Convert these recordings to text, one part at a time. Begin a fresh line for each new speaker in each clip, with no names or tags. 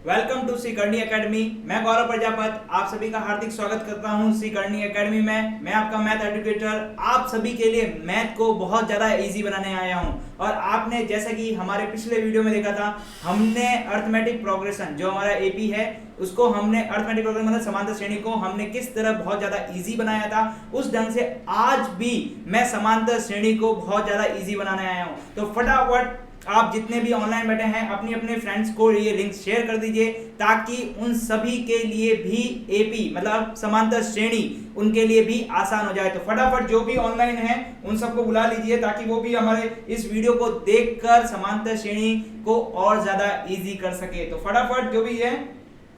Welcome to सी करनी academy. मैं गौरव प्रजापत आप सभी का हार्दिक स्वागत करता हूं सी करनी एकेडमी में। मैं आपका मैथ एजुकेटर आप सभी के लिए मैथ को बहुत ज़्यादा इजी बनाने आया हूं। और आपने जैसा कि हमारे पिछले वीडियो में देखा था, हमने अर्थमेटिक प्रोग्रेशन जो हमारा एपी है उसको हमने अर्थमेटिक प्रोग्रेशन मतलब समांतर श्रेणी को हमने किस तरह बहुत ज़्यादा इजी बनाया था, उस ढंग से आज भी मैं समांतर श्रेणी को बहुत ज़्यादा इजी बनाने आया हूँ। तो फटाफट आप जितने भी ऑनलाइन बैठे हैं अपने अपने फ्रेंड्स को ये लिंक शेयर कर दीजिए ताकि उन सभी के लिए भी एपी मतलब समांतर श्रेणी उनके लिए भी आसान हो जाए। तो फटाफट जो भी ऑनलाइन है उन सबको बुला लीजिए ताकि वो भी हमारे इस वीडियो को देखकर समांतर श्रेणी को और ज्यादा इजी कर सके। तो फटाफट जो भी है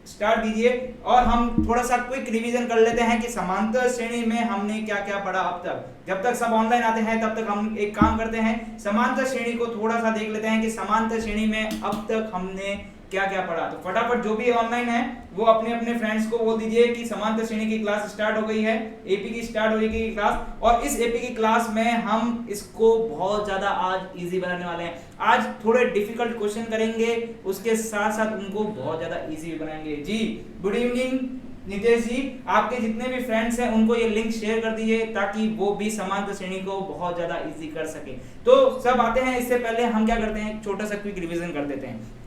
स्टार्ट कीजिए और हम थोड़ा सा क्विक रिवीजन कर लेते हैं कि समांतर श्रेणी में हमने क्या क्या पढ़ा अब तक। जब तक सब ऑनलाइन आते हैं तब तक हम एक काम करते हैं, समांतर श्रेणी को थोड़ा सा देख लेते हैं कि समांतर श्रेणी में अब तक हमने क्या क्या पढ़ा। तो फटाफट जो भी ऑनलाइन है वो अपने अपने फ्रेंड्स को बोल दीजिए कि समांतर श्रेणी की क्लास स्टार्ट हो गई है, एपी की स्टार्ट हो गई क्लास। और इस एपी की क्लास में हम इसको बहुत ज्यादा आज इजी बनाने वाले हैं। आज थोड़े डिफिकल्ट क्वेश्चन करेंगे, उसके साथ साथ उनको बहुत ज्यादा इजी बनाएंगे। जी गुड इवनिंग नितेश जी, आपके जितने भी फ्रेंड्स हैं उनको ये लिंक शेयर कर दीजिए ताकि वो भी समांतर श्रेणी को बहुत ज्यादा इजी कर सके। तो सब आते हैं, इससे पहले हम क्या करते हैं, छोटा सा क्विक रिवीजन कर देते हैं।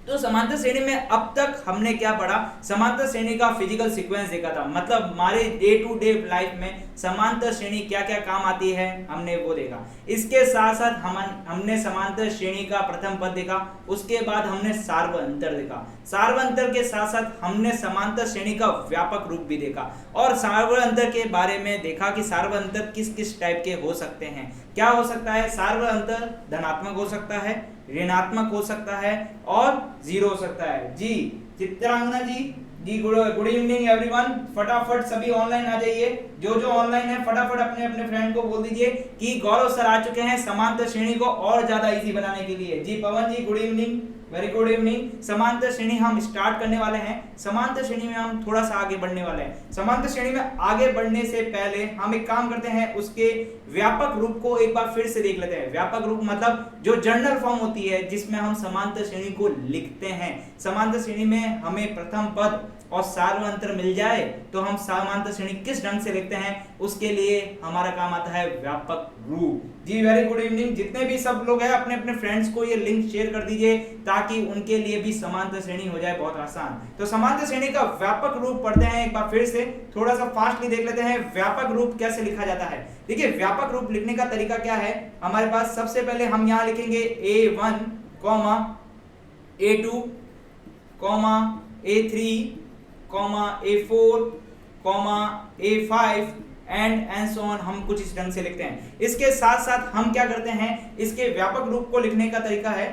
तो समांतर श्रेणी में अब तक हमने क्या पढ़ा, समांतर श्रेणी का फिजिकल सीक्वेंस देखा था, मतलब हमारे डे टू डे लाइफ में समांतर श्रेणी क्या क्या काम आती है हमने वो देखा। इसके साथ साथ हमने समांतर श्रेणी का प्रथम पद देखा, उसके बाद हमने सार्वअंतर देखा। सार्वअंतर के साथ साथ हमने समांतर श्रेणी का व्यापक रूप भी देखा और सार्वअंतर के बारे में देखा कि सार्वअंतर किस किस टाइप के हो सकते हैं। क्या हो सकता है, सार्वअंतर धनात्मक हो सकता है, ऋणात्मक हो सकता है और जीरो हो सकता है। जी चित्रांगना जी गुड इवनिंग एवरीवन। फटाफट सभी ऑनलाइन आ जाइए, जो जो ऑनलाइन है फटाफट अपने अपने फ्रेंड को बोल दीजिए कि गौरव सर आ चुके हैं समांतर श्रेणी को और ज्यादा इजी बनाने के लिए। जी Pavan ji good evening, very good evening. समांतर श्रेणी हम स्टार्ट करने वाले हैं, समांतर श्रेणी में हम थोड़ा सा आगे बढ़ने वाले हैं। समांतर श्रेणी में आगे बढ़ने से पहले हम एक काम करते हैं, उसके व्यापक रूप को एक बार फिर से देख लेते हैं। व्यापक रूप मतलब जो जनरल फॉर्म होती है जिसमें हम समांतर श्रेणी को लिखते हैं। समांतर श्रेणी में हमें प्रथम पद और सार्वअंतर मिल जाए तो हम समांतर श्रेणी किस ढंग से लिखते हैं उसके लिए हमारा काम आता है व्यापक रूप। जी वेरी गुड इवनिंग। जितने भी सब लोग हैं अपने अपने फ्रेंड्स को ये लिंक शेयर कर दीजिए ताकि उनके लिए भी समांतर श्रेणी हो जाए बहुत आसान। तो समांतर श्रेणी का व्यापक रूप पढ़ते हैं एक बार फिर से, थोड़ा सा फास्टली देख लेते हैं व्यापक रूप कैसे लिखा जाता है। देखिए व्यापक रूप लिखने का तरीका क्या है हमारे पास। सबसे पहले हम यहाँ लिखेंगे A1, A2, A3, A4, A5 and so on. हम कुछ इस ढंग से लिखते हैं। इसके साथ साथ हम क्या करते हैं, इसके व्यापक रूप को लिखने का तरीका है,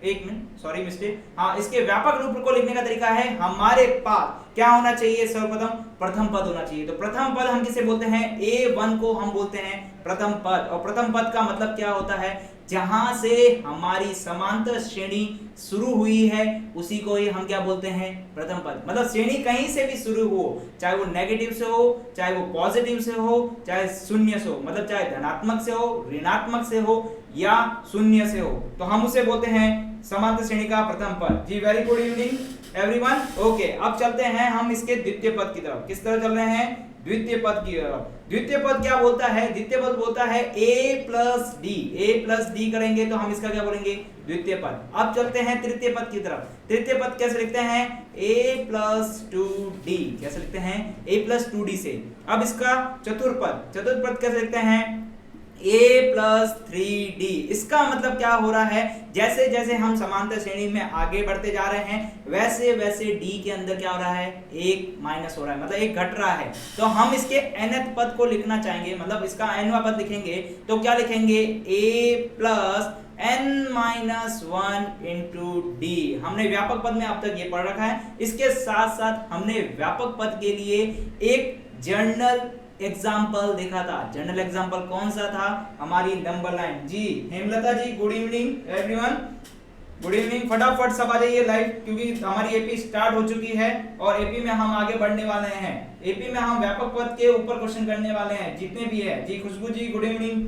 एक मिनट सॉरी मिस्टेक, हाँ इसके व्यापक रूप को लिखने का तरीका है हमारे पास क्या होना चाहिए, सर्वप्रथम प्रथम पद होना चाहिए। तो प्रथम पद हम किसे बोलते हैं, A1 को हम बोलते हैं प्रथम पद। और प्रथम पद का मतलब क्या होता है, जहां से हमारी समांतर श्रेणी शुरू हुई है उसी को ही हम क्या बोलते हैं, प्रथम पद। मतलब श्रेणी कहीं से भी शुरू हो, चाहे वो नेगेटिव से हो, चाहे वो पॉजिटिव से हो, चाहे शून्य से हो, मतलब चाहे धनात्मक से हो, ऋणात्मक से हो या शून्य से हो, तो हम उसे बोलते हैं समांतर श्रेणी का प्रथम पद। जी very good evening everyone. Okay अब चलते हैं हम इसके द्वितीय पद की तरफ। किस तरह चल रहे हैं, द्वितीय पद की तरफ। द्वितीय पद क्या बोलता है, द्वितीय पद बोलता है a प्लस डी करेंगे तो हम इसका क्या बोलेंगे, द्वितीय पद। अब चलते हैं तृतीय पद की तरफ। तृतीय पद कैसे लिखते हैं, a प्लस 2d, कैसे लिखते हैं, a प्लस 2d से। अब इसका चतुर्पद, चतुर्पद कैसे लिखते हैं, a प्लस 3d। इसका मतलब क्या हो रहा है, जैसे जैसे हम समांतर श्रेणी में आगे बढ़ते जा रहे हैं वैसे वैसे d के अंदर क्या हो रहा है, एक माइनस हो रहा है, मतलब एक घट रहा है। तो हम इसके nth पद को लिखना चाहेंगे, मतलब इसका nवां पद लिखेंगे तो क्या लिखेंगे, a plus n-1 into D. हमने व्यापक पद में अब तक ये पढ़ रखा है। इसके साथ साथ हमने व्यापक पद के लिए एक जर्नल एग्जाम्पल देखा था। जनरल एग्जाम्पल कौन सा था, हमारी नंबर लाइन। जी Hemlata ji good evening everyone, good evening. फटाफट सब आ जाइए लाइव क्योंकि हमारी एपी स्टार्ट हो चुकी है और एपी में हम आगे बढ़ने वाले हैं। एपी में हम व्यापक पद के ऊपर क्वेश्चन करने वाले हैं जितने भी है। जी खुशबू जी गुड इवनिंग,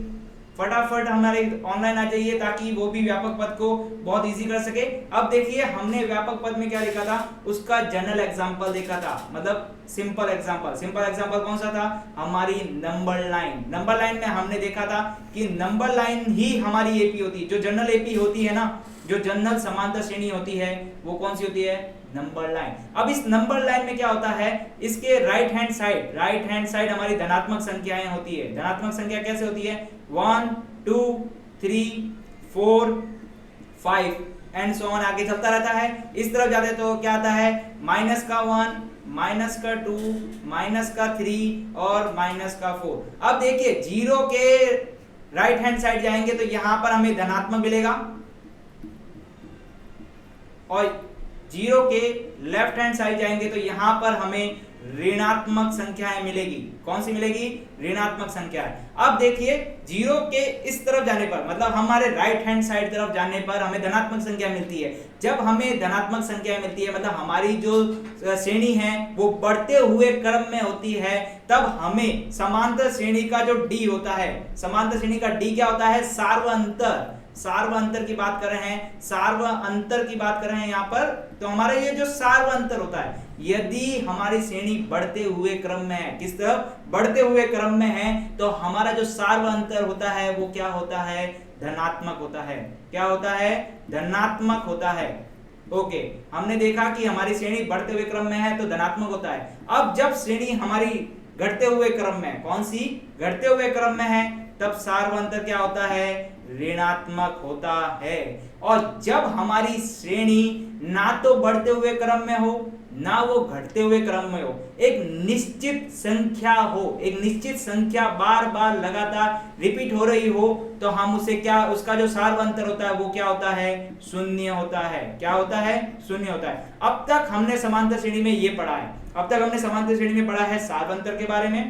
फटाफट हमारे ऑनलाइन आ जाइए ताकि वो भी व्यापक पद को बहुत इजी कर सके। अब देखिए हमने व्यापक पद में क्या लिखा था, उसका जनरल एग्जांपल देखा था, मतलब सिंपल एग्जांपल कौन सा था, हमारी नंबर लाइन। नंबर लाइन में हमने देखा था कि नंबर लाइन ही हमारी एपी होती है, जो जनरल एपी होती है ना, जो जनरल समांतर श्रेणी होती है वो कौन सी होती है, नंबर लाइन। अब इस नंबर लाइन में क्या होता है, इसके राइट हैंड साइड हमारी धनात्मक संख्याएं होती है। धनात्मक संख्या कैसे होती है, 1 2 3 4 5 एंड सो ऑन आगे चलता रहता है। इस तरफ जाते तो क्या आता है, माइनस का 1 माइनस का 2 माइनस का 3 और माइनस का 4। अब देखिए जीरो के राइट हैंड साइड जाएंगे तो यहां पर हमें धनात्मक मिलेगा और जीरो के लेफ्ट हैंड साइड जाएंगे तो यहां पर हमें ऋणात्मक संख्याएं मिलेगी। कौन सी मिलेगी, ऋणात्मक संख्याएं। अब देखिए जीरो के इस तरफ जाने पर, मतलब हमारे राइट हैंड साइड तरफ जाने पर हमें धनात्मक संख्या मिलती है। जब हमें धनात्मक संख्या मिलती है मतलब हमारी जो श्रेणी है वो बढ़ते हुए क्रम में होती है, तब हमें समांतर श्रेणी का जो डी होता है, समांतर श्रेणी का डी क्या होता है, सार्वअंतर की बात कर रहे हैं, सार्वअंतर की बात कर रहे हैं यहाँ पर। तो हमारा ये जो सार्वअंतर होता है, यदि हमारी श्रेणी बढ़ते हुए क्रम में है, किस तरफ, बढ़ते हुए क्रम में है, तो हमारा जो सार्वअंतर होता है वो क्या होता है, धनात्मक होता है। क्या होता है, धनात्मक होता है। ओके, हमने देखा कि हमारी श्रेणी बढ़ते हुए क्रम में है तो धनात्मक होता है। अब जब श्रेणी हमारी घटते हुए क्रम में, कौन सी, घटते हुए क्रम में है, तब सार्वअंतर क्या होता है, ऋणात्मक होता है। और जब हमारी श्रेणी ना तो बढ़ते हुए क्रम में हो ना वो घटते हुए क्रम में हो, एक निश्चित संख्या हो, एक निश्चित संख्या बार बार लगातार रिपीट हो रही हो, तो हम उसे क्या, उसका जो सार्वअंतर होता है वो क्या होता है, शून्य होता है। क्या होता है, शून्य होता है। अब तक हमने समांतर श्रेणी में ये पढ़ा है, अब तक हमने समांतर श्रेणी में पढ़ा है सार्वअंतर के बारे में,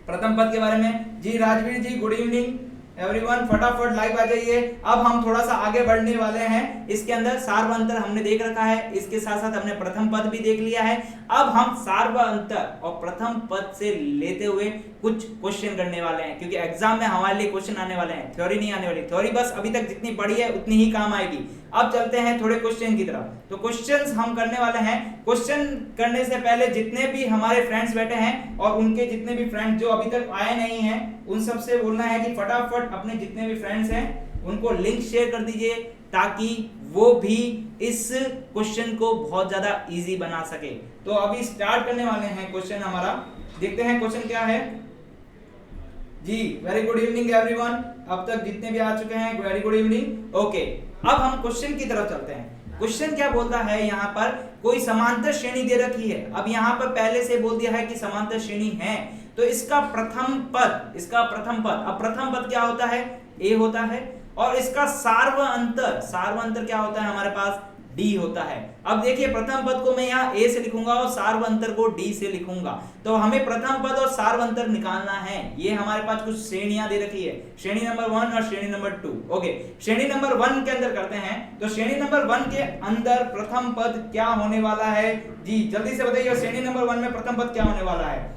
प्रथम पद के बारे में। जी राजवीर जी गुड इवनिंग एवरीवन, फटाफट लाइव आ जाइए। अब हम थोड़ा सा आगे बढ़ने वाले हैं। इसके अंदर सार्वअंतर हमने देख रखा है, इसके साथ साथ हमने प्रथम पद भी देख लिया है। अब हम सार्वअंतर और प्रथम पद से लेते हुए कुछ क्वेश्चन करने वाले हैं, क्योंकि एग्जाम में हमारे लिए क्वेश्चन आने वाले हैं, थ्योरी नहीं आने वाली। थ्योरी बस अभी तक जितनी पढ़ी है उतनी ही काम आएगी। अब चलते हैं थोड़े क्वेश्चन की तरफ। तो क्वेश्चंस हम करने वाले हैं। क्वेश्चन करने से पहले जितने भी हमारे फ्रेंड्स बैठे हैं और उनके जितने भी फ्रेंड्स जो अभी तक आए नहीं हैं, उन सबसे बोलना है कि फटाफट अपने जितने भी फ्रेंड्स हैं उनको लिंक शेयर कर दीजिए, ताकि वो भी इस क्वेश्चन को बहुत ज्यादा इजी बना सके। तो अभी स्टार्ट करने वाले हैं क्वेश्चन हमारा। देखते हैं क्वेश्चन क्या है। जी वेरी गुड इवनिंग एवरीवन, अब तक जितने भी आ चुके हैं वेरी गुड इवनिंग। ओके, अब हम क्वेश्चन की तरफ चलते हैं। क्वेश्चन क्या बोलता है, यहाँ पर कोई समांतर श्रेणी दे रखी है। अब यहाँ पर पहले से बोल दिया है कि समांतर श्रेणी है, तो इसका प्रथम पद, अब प्रथम पद क्या होता है, ए होता है, और इसका सार्वअंतर क्या होता है हमारे पास, डी होता है। अब देखिए प्रथम पद को मैं यहाँ ए से लिखूंगा और सार्वअंतर को डी से लिखूंगा। तो हमें प्रथम पद और सार्वअंतर निकालना है। ये हमारे पास कुछ श्रेणियां दे रखी है, श्रेणी नंबर 1 और श्रेणी नंबर 2। ओके, श्रेणी नंबर 1 के अंदर करते हैं। तो श्रेणी नंबर 1 के अंदर प्रथम पद क्या होने वाला है, जी जल्दी से बताइए। श्रेणी नंबर 1 में प्रथम पद क्या होने वाला है,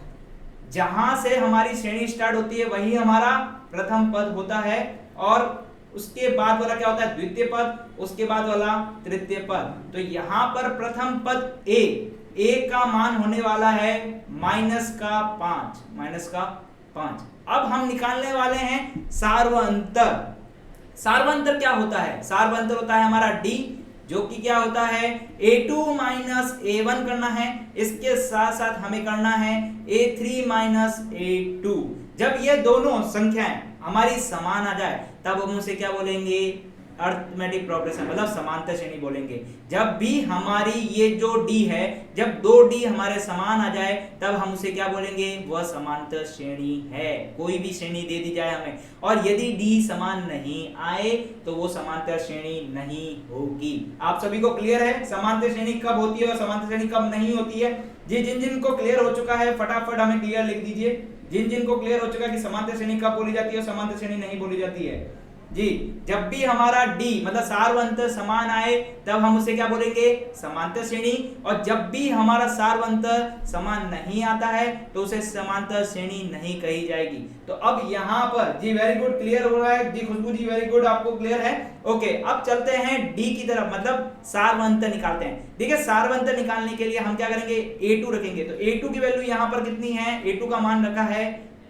जहां से हमारी श्रेणी स्टार्ट होती है वही हमारा प्रथम पद होता है, और उसके बाद वाला क्या होता है, द्वितीय पद, उसके बाद वाला तृतीय पद। तो यहां पर प्रथम पद ए का मान होने वाला है माइनस का 5। अब हम निकालने वाले हैं सार्वअंतर। सार्वअंतर क्या होता है, सार्वअंतर होता है हमारा डी, जो कि क्या होता है a2 माइनस a1 करना है, इसके साथ साथ हमें करना है a3 माइनस a2। जब ये दोनों संख्याएं हमारी समान आ जाए तब हम उसे क्या बोलेंगे, अरिथमेटिक प्रोग्रेशन, मतलब समांतर श्रेणी बोलेंगे। जब भी हमारी ये जो डी है, जब दो डी हमारे समान आ जाए तब हम उसे क्या बोलेंगे, वह समांतर श्रेणी है। कोई भी श्रेणी दे दी जाए हमें, और यदि डी समान नहीं आए तो वो समांतर श्रेणी नहीं होगी। आप सभी को क्लियर है समांतर श्रेणी कब होती है और समांतर श्रेणी कब नहीं होती है? जी जिन जिन को क्लियर हो चुका है फटाफट हमें क्लियर लिख दीजिए। जिन जिन को क्लियर हो चुका है कि समांतर श्रेणी कब बोली जाती है और समांतर श्रेणी नहीं बोली जाती है। जी, जब भी हमारा डी मतलब सार्वंतर समान आए तब हम उसे क्या बोलेंगे, समांतर श्रेणी। और जब भी हमारा सार्वंतर समान नहीं आता है तो उसे समांतर श्रेणी नहीं कही जाएगी। तो अब यहाँ पर जी वेरी गुड, क्लियर हो रहा है जी खुशबू जी, वेरी गुड, आपको क्लियर है। ओके, अब चलते हैं डी की तरफ, मतलब सार्वंतर निकालते हैं। ठीक है, सार्वंतर निकालने के लिए हम क्या करेंगे, A2 रखेंगे। तो A2 की वैल्यू यहाँ पर कितनी है, A2 का मान रखा है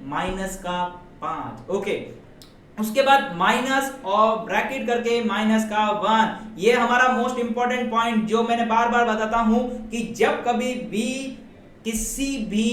-5। ओके, उसके बाद माइनस और ब्रैकेट करके -1। ये हमारा मोस्ट इंपॉर्टेंट पॉइंट जो मैंने बार बार बताता हूं कि जब कभी भी किसी भी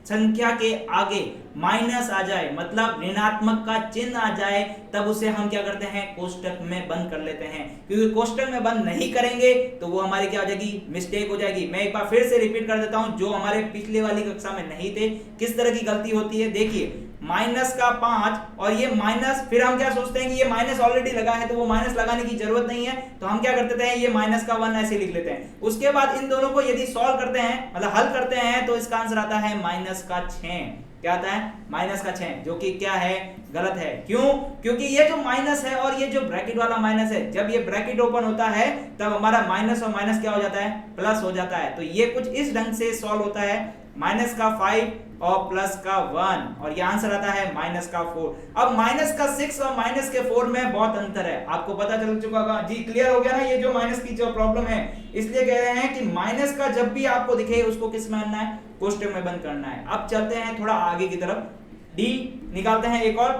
संख्या के आगे माइनस आ जाए, मतलब ऋणात्मक का चिन्ह आ जाए, तब उसे हम क्या करते हैं, कोष्टक में बंद कर लेते हैं। क्योंकि कोष्टक में बंद नहीं करेंगे तो वो हमारी क्या हो जाएगी, मिस्टेक हो जाएगी। मैं एक बार फिर से रिपीट कर देता हूं, जो हमारे पिछले वाली कक्षा में नहीं थे, किस तरह की गलती होती है। देखिए, -5 और ये माइनस, फिर हम क्या सोचते हैं कि ये माइनस ऑलरेडी लगा है तो वो माइनस लगाने की जरूरत नहीं है, तो हम क्या करते हैं, ये -1 ऐसे लिख लेते हैं। उसके बाद इन दोनों को यदि सॉल्व करते हैं, मतलब हल करते हैं, तो इसका आंसर आता है -6। क्या आता है, -6, जो कि क्या है, गलत है। क्यों, क्योंकि ये जो माइनस है और ये जो ब्रैकेट वाला माइनस है, जब ये ब्रैकेट ओपन होता है तब हमारा माइनस और माइनस क्या हो जाता है, प्लस हो जाता है। तो ये कुछ इस ढंग से सॉल्व होता है, -5 और +1, और ये आंसर आता है -4। अब -6 और -4 में बहुत अंतर है, आपको पता चल चुका होगा जी, क्लियर हो गया ना, ये जो माइनस की जो प्रॉब्लम है। इसलिए कह रहे हैं कि माइनस का जब भी आपको दिखे उसको किस में करना है, कोष्टक में बंद करना है। अब चलते हैं थोड़ा आगे की तरफ, डी निकालते हैं एक और,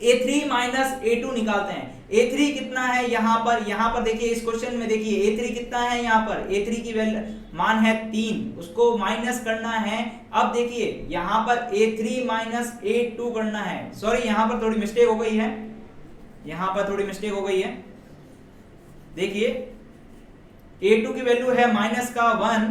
A3 A2 निकालते हैं। A3 कितना है यहाँ पर देखिए, इस क्वेश्चन में देखिए A3 कितना है, यहाँ पर A3 की वैल्यू मान है 3, उसको माइनस करना है। अब देखिए यहाँ पर A3 A2 करना है, सॉरी यहाँ पर थोड़ी मिस्टेक हो गई है, यहाँ पर थोड़ी मिस्टेक हो गई है। देखिए A2 की वैल्यू है -1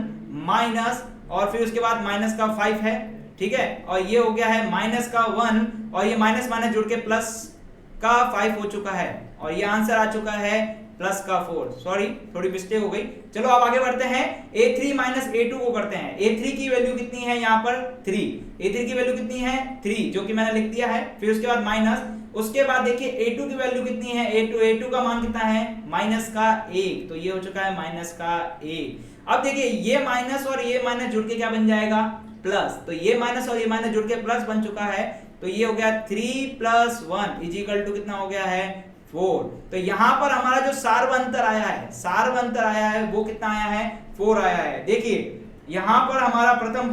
माइनस, और फिर उसके बाद -5 है, ठीक है, और ये हो गया है -1 और ये माइनस माइनस जुड़ के +5 हो चुका है, और ये आंसर आ चुका है +4। सॉरी थोड़ी मिस्टेक हो गई। चलो अब आगे बढ़ते हैं, A3 A2 को करते हैं। A3 की वैल्यू कितनी है यहाँ पर 3, A3 की वैल्यू कितनी है 3, जो कि मैंने लिख दिया है। फिर उसके बाद माइनस, उसके बाद देखिए A2 की वैल्यू कितनी है, A2 का मान कितना है, -1, तो ये हो चुका है -1। अब देखिए ये माइनस और ये माइनस जुड़ के क्या बन जाएगा, प्लस, तो ये माइनस और ये माइनस जुड़ के प्लस बन चुका है। तो ये हो गया 3 + 1 = कितना हो गया है, 4। तो यहां पर हमारा जो सार्वंतर आया है वो कितना आया है, 4 आया है। देखिए यहां पर हमारा प्रथम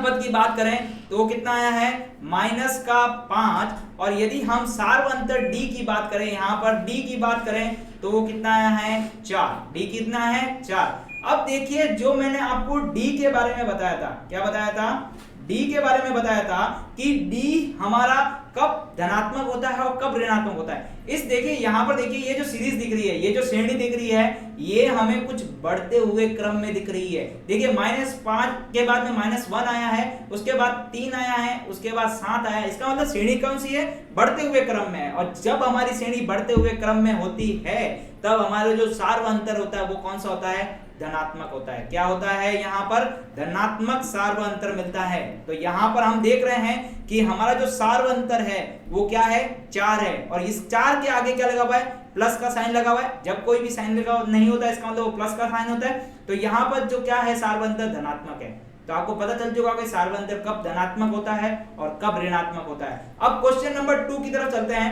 पद की बात करें तो वो कितना आया है, -5, और यदि हम सार्वंतर डी की बात करें, यहां पर डी की बात करें तो वो कितना आया है, 4। डी कितना है, 4। अब देखिए जो मैंने आपको डी के बारे में बताया था, क्या बताया था, डी के बारे में बताया था कि डी हमारा कब धनात्मक होता है और कब ऋणात्मक होता है। इस देखिए यहां पर देखिए ये जो सीरीज दिख रही है, ये जो श्रेणी दिख रही है, ये हमें कुछ बढ़ते हुए क्रम में दिख रही है। देखिए -5 के बाद में -1 आया है, उसके बाद 3 आया है, उसके बाद 7 आया है। इसका मतलब श्रेणी कौन सी है, बढ़ते हुए क्रम में है। और जब हमारी श्रेणी बढ़ते हुए क्रम में होती है तब हमारा जो सार्वंतर होता है वो कौन सा होता है, धनात्मक होता है। क्या होता है, यहाँ पर धनात्मक सार्वंतर मिलता है। तो यहाँ पर हम देख रहे हैं कि हमारा जो सार्वंतर है वो क्या है, 4 है, और इस 4 के आगे क्या लगा हुआ है, प्लस का साइन लगा हुआ है। जब कोई भी साइन लगा नहीं होता है इसका मतलब वो प्लस का साइन होता है। तो यहाँ पर जो क्या है, सार्वंतर धनात्मक है। तो आपको पता चल चुका कि सार्वंतर कब धनात्मक होता है और कब ऋणात्मक होता है। अब क्वेश्चन नंबर 2 की तरफ चलते हैं।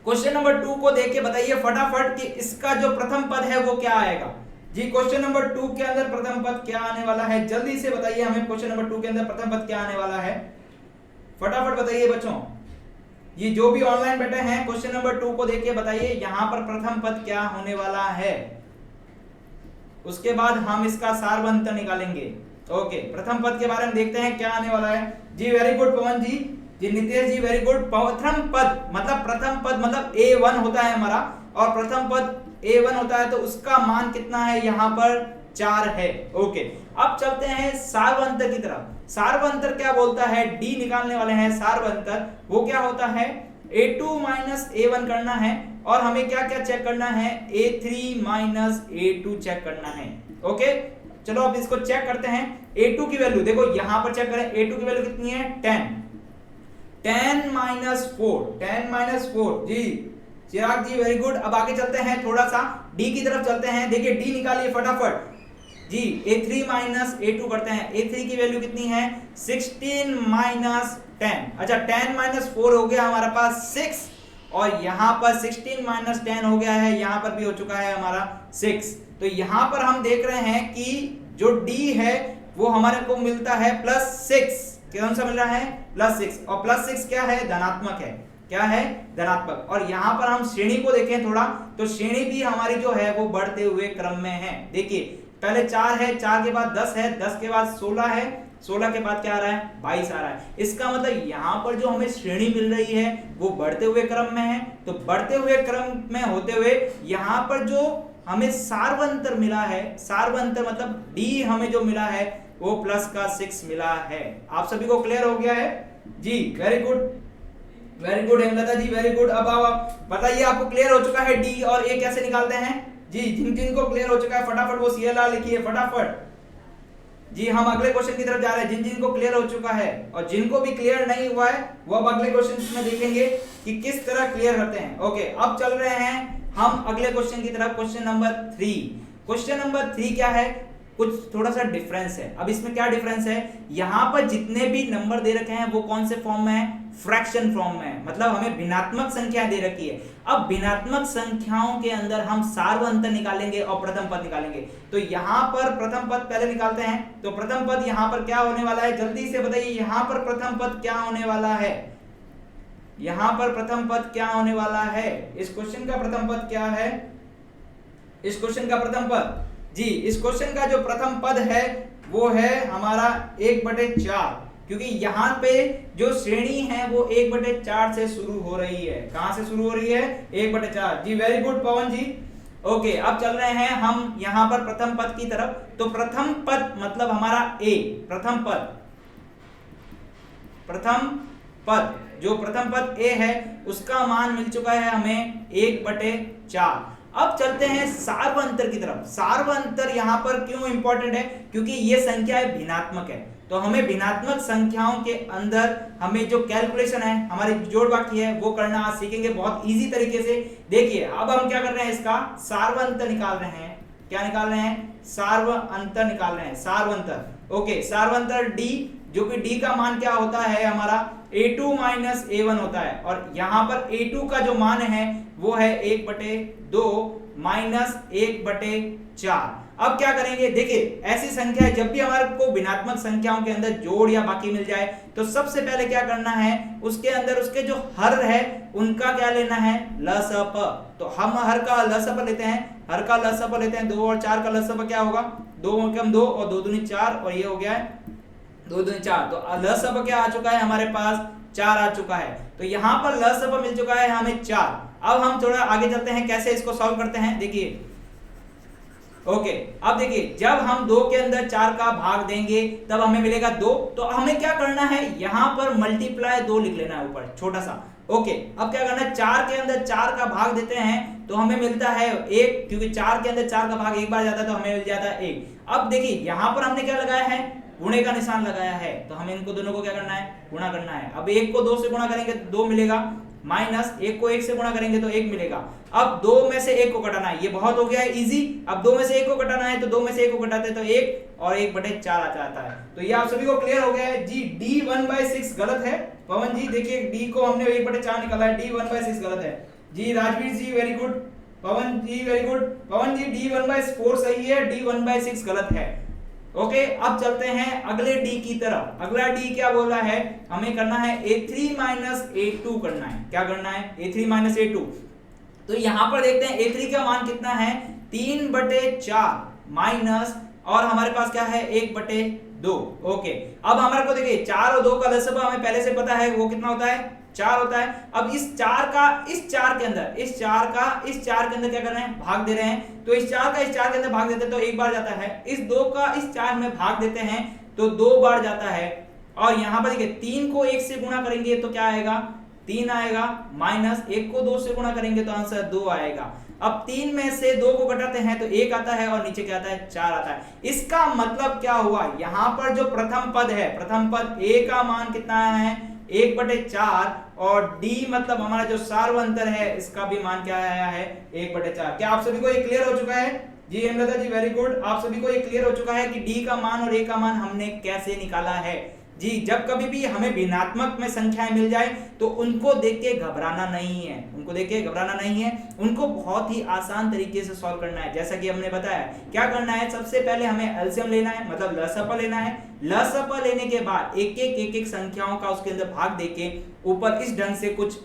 क्वेश्चन नंबर 2 को देख के बताइए फटाफट कि इसका जो प्रथम पद है वो क्या आएगा। जी क्वेश्चन नंबर 2 के अंदर प्रथम पद क्या आने वाला है, जल्दी से बताइए हमें। क्वेश्चन नंबर 2 के अंदर प्रथम पद क्या आने वाला है, फटाफट बताइए बच्चों। ये जो भी ऑनलाइन बैठे हैं क्वेश्चन नंबर 2 को देख के बताइए यहां पर प्रथम पद क्या होने वाला है। उसके बाद हम इसका सारवंतर निकालेंगे। ओके, प्रथम पद के बारे में देखते हैं क्या आने वाला है। जी वेरी गुड पवन जी, जी नितेश जी वेरी गुड। प्रथम पद मतलब A1 होता है हमारा, और प्रथम पद A1 होता है तो उसका मान कितना है, यहाँ पर 4 है। ओके, अब चलते हैं सार्वंतर की तरफ। सार्वंतर क्या बोलता है, डी निकालने वाले हैं। सार्वंतर वो क्या होता है, A2 A1 करना है, और हमें क्या क्या चेक करना है, A3 A2 चेक करना है। ओके, चलो अब इसको चेक करते हैं। A2 की वैल्यू देखो, यहां पर चेक करें, A2 की वैल्यू कितनी है, 10। 10 माइनस 4 जी चिराग जी वेरी गुड। अब आगे चलते हैं, थोड़ा सा डी की तरफ चलते हैं। देखिए डी निकालिए फटाफट जी। a3 माइनस a2 करते हैं। a3 की वैल्यू कितनी है 16 माइनस 10। अच्छा 10 माइनस 4 हो गया हमारे पास 6 और यहां पर 16 माइनस 10 हो गया है, यहां पर भी हो चुका है हमारा 6। तो यहां पर हम देख रहे हैं कि जो d है वो हमारे को मिलता है +6। कौन सा मिल रहा है +6 और +6 क्या है धनात्मक है, क्या है धनात्मक। और यहां पर हम श्रेणी को देखें थोड़ा, तो श्रेणी भी हमारी जो है वो बढ़ते हुए क्रम में है। देखिए पहले 4 है, 4 के बाद 10 है, 10 के बाद 16 है, 16 के बाद क्या आ रहा है 22 आ रहा है। इसका मतलब यहाँ पर जो हमें श्रेणी मिल रही है वो बढ़ते हुए क्रम में है। तो बढ़ते हुए क्रम में होते हुए यहाँ पर जो हमें सार्वंतर मिला है, सार्वंतर मतलब d हमें जो मिला है वो +6 मिला है। आप सभी को क्लियर हो गया है जी, very good very good Hemlata ji very good. अब आप बताइए आपको क्लियर हो चुका है d और a कैसे निकालते हैं जी। जिन को क्लियर हो चुका है फटाफट वो CLR लिखिए फटाफट जी। हम अगले क्वेश्चन की तरफ जा रहे हैं। जिन को क्लियर हो चुका है और जिनको भी क्लियर नहीं हुआ है वो अब अगले क्वेश्चन में देखेंगे कि किस तरह क्लियर करते हैं। ओके अब चल रहे हैं हम अगले क्वेश्चन की तरफ। Question number 3। क्वेश्चन नंबर 3 क्या है, कुछ थोड़ा सा डिफरेंस है। अब इसमें क्या डिफरेंस है, यहां पर जितने भी नंबर दे रखे हैं वो कौन से फॉर्म में है, फ्रैक्शन फॉर्म में है, मतलब हमें भिन्नात्मक संख्या दे रखी है। अब भिन्नात्मक संख्याओं के अंदर हम सार्वंतर निकालेंगे और प्रथम पद निकालेंगे। तो यहां पर प्रथम पद पहले निकालते हैं। तो प्रथम पद यहां पर क्या होने वाला है, जल्दी से बताइए यहां पर प्रथम पद क्या होने वाला है, यहां पर प्रथम पद क्या होने वाला है। इस क्वेश्चन का प्रथम पद क्या है, इस क्वेश्चन का प्रथम पद जी, इस क्वेश्चन का जो प्रथम पद है वो है हमारा 1/4, क्योंकि यहाँ पे जो श्रेणी है वो 1/4 से शुरू हो रही है। कहां से शुरू हो रही है 1/4 जी, वेरी गुड पवन जी। ओके अब चल रहे हैं हम यहाँ पर प्रथम पद की तरफ। तो प्रथम पद मतलब हमारा a, प्रथम पद, प्रथम पद जो प्रथम पद a है उसका मान मिल चुका है हमें 1/4। अब चलते हैं सार्वंतर की तरफ। सार्वंतर यहाँ पर क्यों इंपॉर्टेंट है, क्योंकि ये संख्या भिन्नात्मक है। तो हमें भिन्नात्मक संख्याओं के अंदर हमें जो कैलकुलेशन है, हमारी जोड़ बाकी है वो करना आज सीखेंगे बहुत इजी तरीके से। देखिए अब हम क्या कर रहे हैं, इसका सार्वंतर निकाल रहे हैं। क्या निकाल रहे हैं, सार्वंतर निकाल रहे हैं, सार्वंतर। ओके सार्वंतर d, जो कि d का मान क्या होता है हमारा a2 माइनस a1 होता है। और यहां पर a2 का जो मान है वो है 1/2 माइनस 1/4। अब क्या करेंगे, देखिए ऐसी संख्या है जब भी हमारे को भिन्नात्मक संख्याओं के अंदर जोड़ या बाकी मिल जाए तो सबसे पहले क्या करना है, उसके अंदर उसके जो हर है उनका क्या लेना है, लसप। तो हम हर का लसप लेते हैं, हर का लसप लेते हैं। 2 और 4 का लसप क्या होगा, 2 कम 2 और 2 दूनी 4 और ये हो गया है 2 दूनी 4। तो लसप क्या आ चुका है हमारे पास 4 आ चुका है। तो यहाँ पर लसप मिल चुका है हमें 4। अब हम थोड़ा आगे चलते हैं, कैसे इसको सॉल्व करते हैं देखिए। ओके अब देखिए जब हम 2 के अंदर 4 का भाग देंगे तब हमें मिलेगा 2। तो हमें क्या करना है, यहां पर मल्टीप्लाई 2 लिख लेना है ऊपर छोटा सा। ओके अब क्या करना है, 4 के अंदर 4 का भाग देते हैं तो हमें मिलता है 1, क्योंकि 4 के अंदर 4 का भाग एक बार जाता है तो हमें मिल जाता है 1। अब देखिए यहां पर हमने क्या लगाया है, गुणे का निशान लगाया है। तो हमें इनको दोनों को क्या करना है, गुणा करना है। अब 1 को 2 से गुणा करेंगे तो 2 मिलेगा, माइनस 1 को 1 से गुणा करेंगे तो 1 मिलेगा। अब 2 में से 1 को घटाना है, ये बहुत हो गया है इजी। अब 2 में से 1 को घटाना है तो 2 में से 1 को घटाते तो 1 और 1/4 आ जाता है। तो ये आप सभी को क्लियर हो गया है जी। d 1/6 गलत है पवन जी, देखिए d को हमने 1/4 निकाला है, d 1/6 गलत है जी। राजवीर जी वेरी गुड, पवन जी वेरी गुड, पवन जी d 1/4 सही है, d 1/6 गलत है। ओके अब चलते हैं अगले d की तरफ। अगला d क्या बोला है, हमें करना है a3 माइनस a2 करना है। क्या करना है, a3 माइनस a2। तो यहां पर देखते हैं a3 का मान कितना है 3/4 माइनस, और हमारे पास क्या है 1/2। ओके अब हमारे को देखिए 4 और 2 का लसब हमें पहले से पता है वो कितना होता है 4 होता है। अब इस 4 का इस 4 के अंदर, इस 4 का इस 4 के अंदर क्या कर रहे हैं, भाग दे रहे हैं। तो इस 4 का इस 4 के अंदर भाग देते हैं तो एक बार जाता है। इस 2 का इस 4 में भाग देते हैं तो 2 बार जाता है। और यहां पर देखिए 3 को 1 से गुणा करेंगे तो क्या आएगा 3 आएगा, माइनस 1 को 2 से गुणा करेंगे तो आंसर 2 आएगा। अब 3 में से 2 को घटाते हैं तो 1 आता है और नीचे क्या आता है 4 आता है। इसका मतलब क्या हुआ, यहां पर जो प्रथम पद है, प्रथम पद a का मान कितना है 1/4 और d मतलब हमारा जो सार्वंतर है इसका भी मान क्या आया है 1/4। क्या आप सभी को ये क्लियर हो चुका है? जी हेमलता जी वेरी गुड, आप सभी को ये क्लियर हो चुका है कि d का मान और a का मान हमने कैसे निकाला है। जी जब कभी भी हमें भिन्नात्मक में संख्याएं मिल जाए तो उनको देख के घबराना नहीं है, उनको देख के घबराना नहीं है, उनको बहुत ही आसान तरीके से सॉल्व करना है। जैसा कि हमने बताया क्या करना है, सबसे पहले हमें एलसीएम लेना है, मतलब लसअप लेना है। लसअप लेने के बाद एक एक संख्याओं का उसके अंदर भाग देके ऊपर इस ढंग से कुछ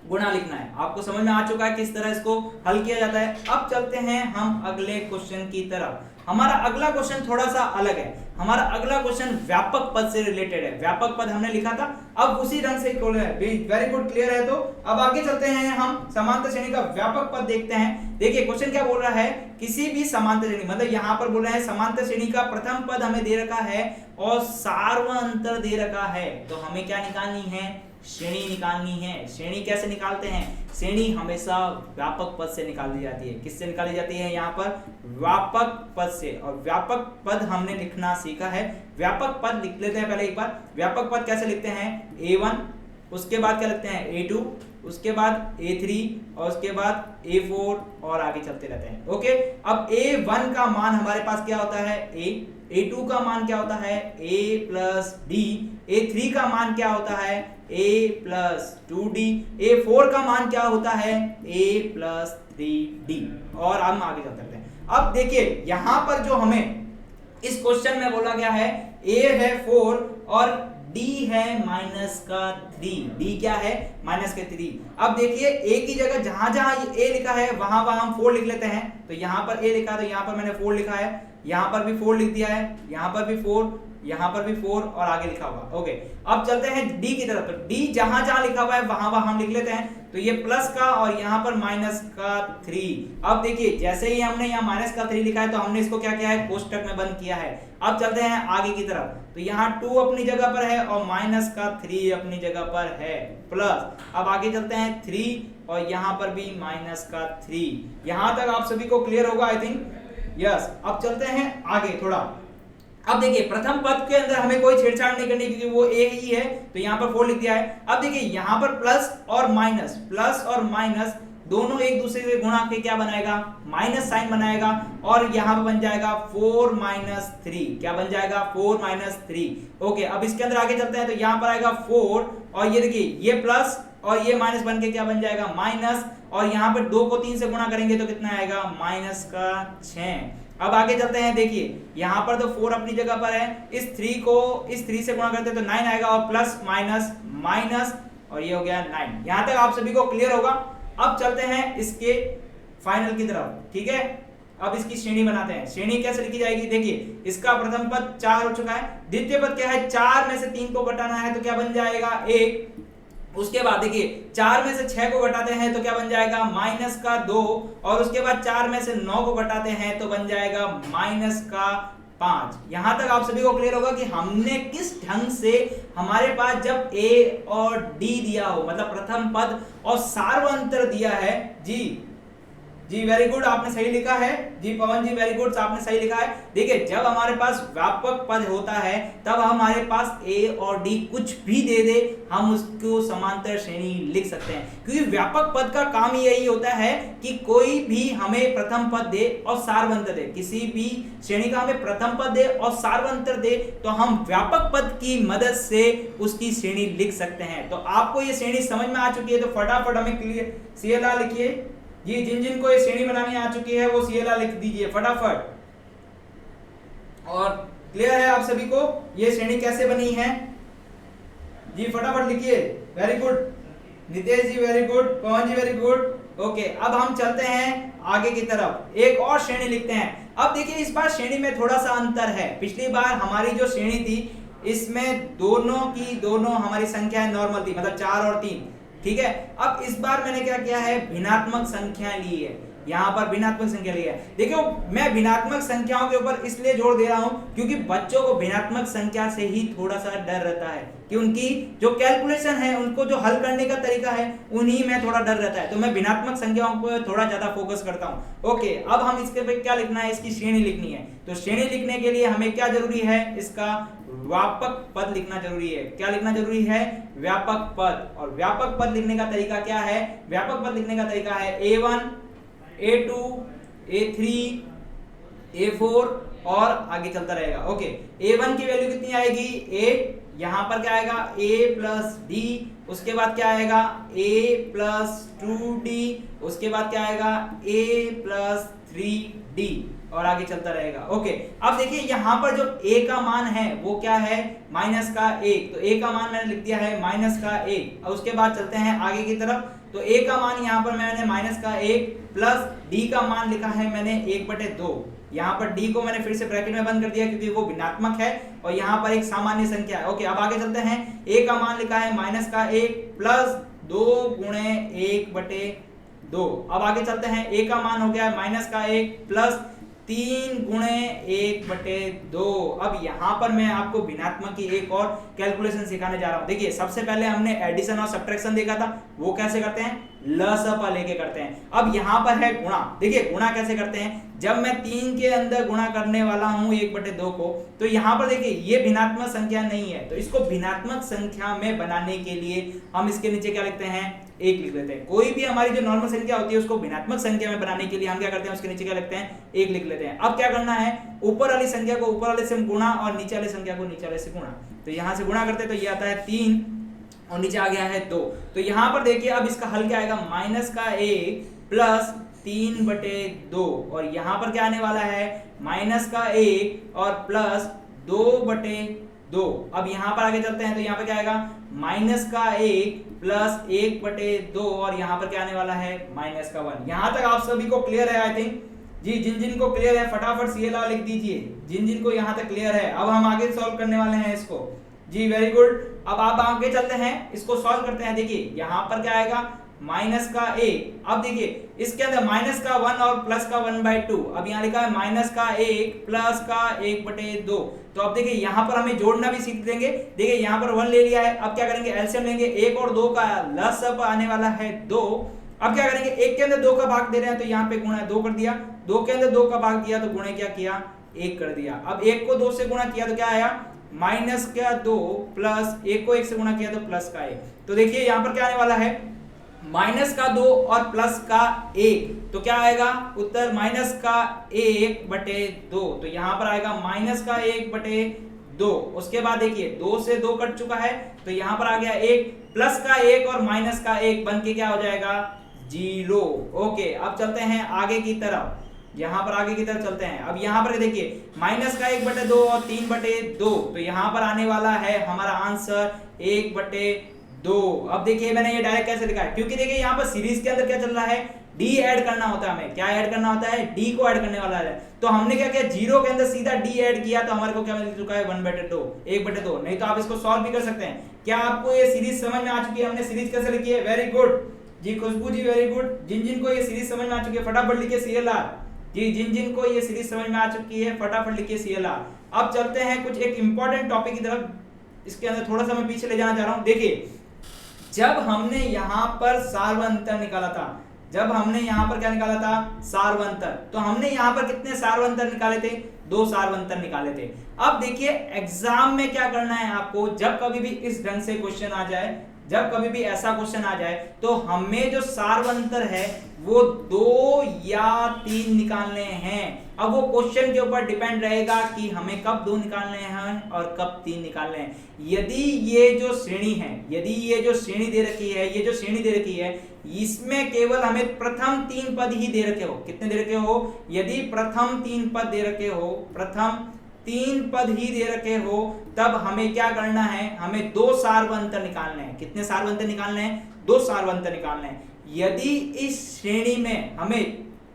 गुणा लिखना है। आपको समझ में आ चुका है किस तरह इसको हल किया जाता है। अब चलते हैं हम अगले क्वेश्चन की तरफ। हमारा अगला क्वेश्चन थोड़ा सा अलग है। हमारा अगला क्वेश्चन व्यापक पद से रिलेटेड है। व्यापक पद हमने लिखा था, अब उसी ढंग से वेरी गुड, क्लियर है। तो अब आगे चलते हैं, हम समांतर श्रेणी का व्यापक पद देखते हैं। देखिए क्वेश्चन क्या बोल रहा है, किसी भी समांतर श्रेणी, मतलब यहाँ पर बोल रहे हैं समांतर श्रेणी का प्रथम पद हमें दे रखा है और सार्वअंतर दे रखा है। तो हमें क्या निकालनी है, श्रेणी निकालनी है। श्रेणी कैसे निकालते हैं, श्रेणी हमेशा व्यापक पद से निकाली जाती है। किससे निकाली जाती है, यहाँ पर व्यापक पद से। और व्यापक पद हमने लिखना सीखा है। व्यापक पद लिख लेते हैं पहले एक बार। व्यापक पद कैसे लिखते हैं, a1, उसके बाद क्या लिखते हैं a2, उसके बाद a3 और उसके बाद a4 और आगे चलते रहते हैं। ओके, अब a1 का मान हमारे पास क्या होता है a, a2 का मान क्या होता है a प्लस d, a3 का मान क्या होता है a प्लस 2d, a4 का मान क्या होता है a प्लस 3d। और हम आगे चलते रहते हैं। अब देखिए यहाँ पर जो हमें इस क्वेश्चन में बोला गया है a है 4 और d है -3। d क्या है -3। अब देखिए a की जगह जहां जहां a लिखा है वहां वहां हम 4 लिख लेते हैं। तो यहाँ पर a लिखा है तो यहाँ पर मैंने 4 लिखा है, यहाँ पर भी 4 लिख दिया है, यहाँ पर भी 4, यहाँ पर भी 4 और आगे लिखा हुआ। ओके, अब चलते हैं d की तरफ। तो d जहां जहां लिखा हुआ है वहां वहां हम लिख लेते हैं। तो ये प्लस का और यहाँ पर -3। अब देखिए जैसे ही हमने यहाँ -3 लिखा है तो हमने इसको क्या किया है, कोष्टक में बंद किया है। अब चलते हैं आगे की तरफ। तो यहाँ 2 अपनी जगह पर है और -3 अपनी जगह पर है, प्लस अब आगे चलते हैं 3 और यहाँ पर भी -3। यहाँ तक आप सभी को क्लियर होगा आई थिंक, यस। अब चलते हैं आगे थोड़ा। अब देखिए प्रथम पद के अंदर हमें कोई छेड़छाड़ नहीं करनी क्योंकि वो a ही है, तो यहाँ पर 4 लिख दिया है। अब देखिए यहाँ पर प्लस और माइनस दोनों एक दूसरे से गुणा के क्या बनाएगा, माइनस साइन बनाएगा और यहाँ पर बन जाएगा 4 - 3। क्या बन जाएगा, 4 - 3। ओके, अब इसके अंदर आगे चलते हैं। तो यहाँ पर आएगा 4 और ये देखिए ये प्लस और ये माइनस बन के क्या बन जाएगा, माइनस, और यहाँ पर 2 को 3 से गुणा करेंगे तो कितना आएगा, -6। अब आगे चलते हैं। देखिए यहाँ पर तो 4 अपनी जगह पर है, इस 3 को इस 3 से गुणा करते हैं तो 9 आएगा और प्लस माइनस और ये हो गया 9। यहाँ तक आप सभी को क्लियर होगा। अब चलते हैं इसके फाइनल की तरफ, ठीक है। अब इसकी श्रेणी बनाते हैं। श्रेणी कैसे लिखी जाएगी, देखिए इसका प्रथम पद 4 हो चुका है, द्वितीय पद क्या है, 4 में से 3 को घटाना है तो क्या बन जाएगा 1। उसके बाद देखिए 4 में से 6 को घटाते हैं तो क्या बन जाएगा -2 और उसके बाद 4 में से 9 को घटाते हैं तो बन जाएगा -5। यहां तक आप सभी को क्लियर होगा कि हमने किस ढंग से, हमारे पास जब a और d दिया हो, मतलब प्रथम पद और सार्वअंतर दिया है। जी वेरी गुड, आपने सही लिखा है। जी पवन जी वेरी गुड, आपने सही लिखा है। देखिए जब हमारे पास व्यापक पद होता है तब हमारे पास a और d कुछ भी दे दे हम उसको समांतर श्रेणी लिख सकते हैं, क्योंकि व्यापक पद का काम यही होता है कि कोई भी हमें प्रथम पद दे और सार्वअंतर दे, किसी भी श्रेणी का हमें प्रथम पद दे और सार्वअंतर दे तो हम व्यापक पद की मदद से उसकी श्रेणी लिख सकते हैं। तो आपको ये श्रेणी समझ में आ चुकी है तो फटाफट हमें क्लियर CLR लिखिए। जी जिन को ये श्रेणी बनानी आ चुकी है वो CLR लिख दीजिए फटाफट। और क्लियर है आप सभी को ये श्रेणी कैसे बनी है, जी फटाफट लिखिए। वेरी गुड नितेश जी, वेरी गुड पवन जी, वेरी गुड। ओके, अब हम चलते हैं आगे की तरफ, एक और श्रेणी लिखते हैं। अब देखिए इस बार श्रेणी में थोड़ा सा अंतर है। पिछली बार हमारी जो श्रेणी थी इसमें दोनों हमारी संख्याएं नॉर्मल थी, मतलब 4 और 3, ठीक है। अब इस बार मैंने क्या किया है, भिन्नात्मक संख्या ली है। यहाँ पर भिन्नात्मक संख्या लिया है। देखो मैं भिन्नात्मक संख्याओं के ऊपर इसलिए जोर दे रहा हूं क्योंकि बच्चों को भिन्नात्मक संख्या से ही थोड़ा सा डर रहता है कि उनकी जो कैलकुलेशन है, उनको जो हल करने का तरीका है, उन्हीं में थोड़ा डर रहता है। तो मैं भिन्नात्मक संख्याओं पर थोड़ा ज्यादा फोकस करता हूं। ओके, अब हम इसके पे क्या लिखना है, इसकी श्रेणी लिखनी है। तो श्रेणी लिखने के लिए हमें क्या जरूरी है, इसका व्यापक पद लिखना जरूरी है। क्या लिखना जरूरी है, व्यापक पद। और व्यापक पद लिखने का तरीका क्या है, व्यापक पद लिखने का तरीका है a1 a2 a3 a4 और आगे चलता रहेगा। ओके, a1 की वैल्यू कितनी आएगी, 8। यहां पर क्या आएगा, a प्लस डी। उसके बाद क्या आएगा, a प्लस 2d। उसके बाद क्या आएगा, a प्लस 3d और आगे चलता रहेगा। ओके, अब देखिए यहां पर जो a का मान है वो क्या है, माइनस का 1। तो a का मान मैंने लिख दिया है माइनस का 1। और उसके बाद चलते हैं आगे की तरफ। तो a का मान यहां पर मैंने माइनस का 1 प्लस d का मान लिखा है मैंने 1/2। यहाँ पर d को मैंने फिर से ब्रैकेट में बंद कर दिया क्योंकि वो भिन्नात्मक है और यहाँ पर एक सामान्य संख्या है। ओके, अब आगे चलते हैं। a का मान लिखा है माइनस का 1 प्लस 2 गुणे 1/2। अब आगे चलते हैं, a का मान हो गया माइनस का 1 प्लस 3 गुणे 1/2। अब यहाँ पर मैं आपको भिन्नात्मक की एक और कैलकुलेशन सिखाने जा रहा हूँ। देखिए सबसे पहले हमने एडिशन और सब्ट्रैक्शन देखा था, वो कैसे करते हैं, लसपा लेके करते हैं। अब यहाँ पर है गुणा। देखिए गुणा कैसे करते हैं, जब मैं 3 के अंदर गुणा करने वाला हूँ 1/2 को, तो यहाँ पर देखिए ये भिन्नात्मक संख्या नहीं है, तो इसको भिन्नात्मक संख्या में बनाने के लिए हम इसके नीचे क्या लिखते हैं, 1 लिख लेते हैं। कोई भी हमारी जो नॉर्मल संख्या होती है उसको भिन्नात्मक संख्या में बनाने के लिए हम क्या करते हैं, उसके नीचे क्या लिखते हैं, 1 लिख लेते हैं। अब क्या करना है, ऊपर वाली संख्या को ऊपर वाले से गुणा और नीचे वाली संख्या को नीचे वाले से गुणा। तो यहाँ से गुणा करते हैं तो ये आता है 3 और नीचे आ गया है 2। तो यहाँ पर देखिए अब इसका हल क्या आएगा, माइनस का 1 प्लस 3/2 और यहाँ पर क्या आने वाला है, माइनस का 1 और प्लस 2/2। अब यहाँ पर आगे चलते हैं तो यहाँ पर क्या आएगा, माइनस का 1 प्लस 1/2 और यहाँ पर क्या आने वाला है, माइनस का 1। यहाँ तक आप सभी को क्लियर है आई थिंक जी। जिन जिन को क्लियर है फटाफट CLR लिख दीजिए, जिन जिन को यहाँ तक क्लियर है। अब हम आगे सॉल्व करने वाले हैं इसको जी, वेरी गुड। अब आप आगे चलते हैं, इसको सॉल्व करते हैं। देखिए यहाँ पर क्या आएगा, माइनस का 1। अब देखिए इसके अंदर माइनस का 1 और प्लस का 1/2। अब यहाँ लिखा है माइनस का 1 प्लस का 1/2। तो अब देखिए यहाँ पर हमें जोड़ना भी सीख देंगे। देखिए यहाँ पर 1 ले लिया है, अब क्या करेंगे, एलसीएम लेंगे। 1 और 2 का लसअप आने वाला है 2। अब क्या करेंगे, 1 के अंदर 2 का भाग दे रहे हैं तो यहाँ पे गुणा 2 कर दिया, 2 के अंदर 2 का भाग दिया तो गुणे क्या किया, 1 कर दिया। अब 1 को 2 से गुणा किया तो क्या आया, माइनस का 2 प्लस 1 को 1 से गुणा किया तो प्लस का 1। तो देखिए यहाँ पर क्या आने वाला है, माइनस का 2 और प्लस का 1। तो क्या आएगा उत्तर, माइनस का 1/2। तो यहाँ पर आएगा माइनस का 1/2। उसके बाद देखिए 2 से 2 कट चुका है तो यहाँ पर आ गया 1, प्लस का 1 और माइनस का 1 बन के क्या हो जाएगा, 0। ओके, अब चलते हैं आगे की तरफ। यहाँ पर आगे की तरफ चलते हैं। अब यहाँ पर देखिए माइनस का 1/2 और 3/2। तो यहाँ पर आने वाला है हमारा आंसर 1/2। अब देखिए मैंने ये डायरेक्ट कैसे लिखा है, क्योंकि देखिए यहाँ पर सीरीज के अंदर क्या चल रहा है, डी ऐड करना होता है। हमें क्या ऐड करना होता है, डी को ऐड करने वाला है। तो हमने क्या किया, 0 के अंदर सीधा डी ऐड किया तो हमारे को क्या मिल चुका है, 1/2। नहीं तो आप इसको सॉल्व भी कर सकते हैं। क्या आपको ये सीरीज समझ में आ चुकी है, हमने सीरीज कैसे लिखी है, वेरी गुड जी खुशबू जी, वेरी गुड। जिन जिन को ये सीरीज समझ में आ चुकी है फटाफट लिखिए CLR जी, जिन जिन को ये सीरीज समझ में आ चुकी है फटाफट लिखिए CLR। अब चलते हैं कुछ एक इंपॉर्टेंट टॉपिक की तरफ, इसके अंदर थोड़ा सा मैं पीछे ले जाना चाह रहा हूं। देखिए जब हमने यहां पर सार्वंतर निकाला था, जब हमने यहां पर क्या निकाला था, सार्वंतर, तो हमने यहां पर कितने सार्वंतर निकाले थे, 2 सार्वंतर निकाले थे। अब देखिए एग्जाम में क्या करना है आपको, जब कभी भी इस ढंग से क्वेश्चन आ जाए, जब कभी भी ऐसा क्वेश्चन आ जाए तो हमें जो सार्वंतर है वो 2 या 3 निकालने हैं। अब वो क्वेश्चन के ऊपर डिपेंड रहेगा कि हमें कब 2 निकालने हैं और कब 3 निकालने हैं। यदि ये जो श्रेणी है, यदि ये जो श्रेणी दे रखी है, ये जो श्रेणी दे रखी है, इसमें केवल हमें प्रथम 3 पद ही दे रखे हो, कितने दे रखे हो, यदि प्रथम 3 पद दे रखे हो, प्रथम 3 पद ही दे रखे हो, तब हमें क्या करना है, हमें 2 सार्वंतर निकालने हैं। कितने सार्वंतर निकालने हैं, 2 सार्वंतर निकालने हैं। यदि इस श्रेणी में हमें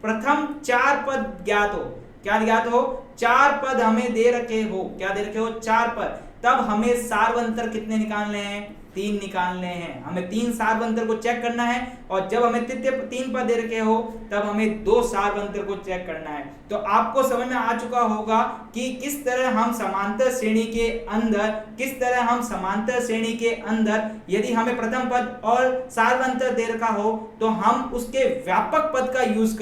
प्रथम 4 पद ज्ञात हो, क्या ज्ञात हो, 4 पद हमें दे रखे हो, क्या दे रखे हो, 4 पद, तब हमें सार्वंतर कितने निकालने हैं, 3 निकालने हैं। हमें 3 सार्वंतर को चेक करना है और जब हमें तृतीय 3 पद दे रखे हो तब हमें 2 सार्वंतर को चेक करना है। तो आपको समझ में आ चुका होगा कि किस तरह हम समांतर श्रेणी के अंदर यदि हमें प्रथम पद और सार्वंतर दे रखा हो तो हम उसके व्यापक पद का यूज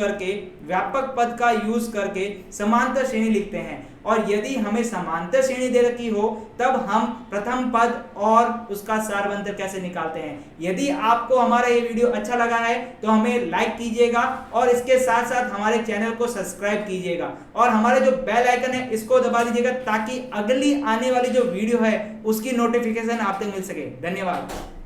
करके समांतर श्रेणी लिखते हैं, और यदि हमें समांतर श्रेणी दे रखी हो तब हम प्रथम पद और उसका सार्वंतर कैसे निकालते हैं। यदि आपको हमारा ये वीडियो अच्छा लगा है तो हमें लाइक कीजिएगा और इसके साथ साथ हमारे चैनल को सब्सक्राइब कीजिएगा और हमारे जो बेल आइकन है इसको दबा दीजिएगा ताकि अगली आने वाली जो वीडियो है उसकी नोटिफिकेशन आप तक मिल सके। धन्यवाद।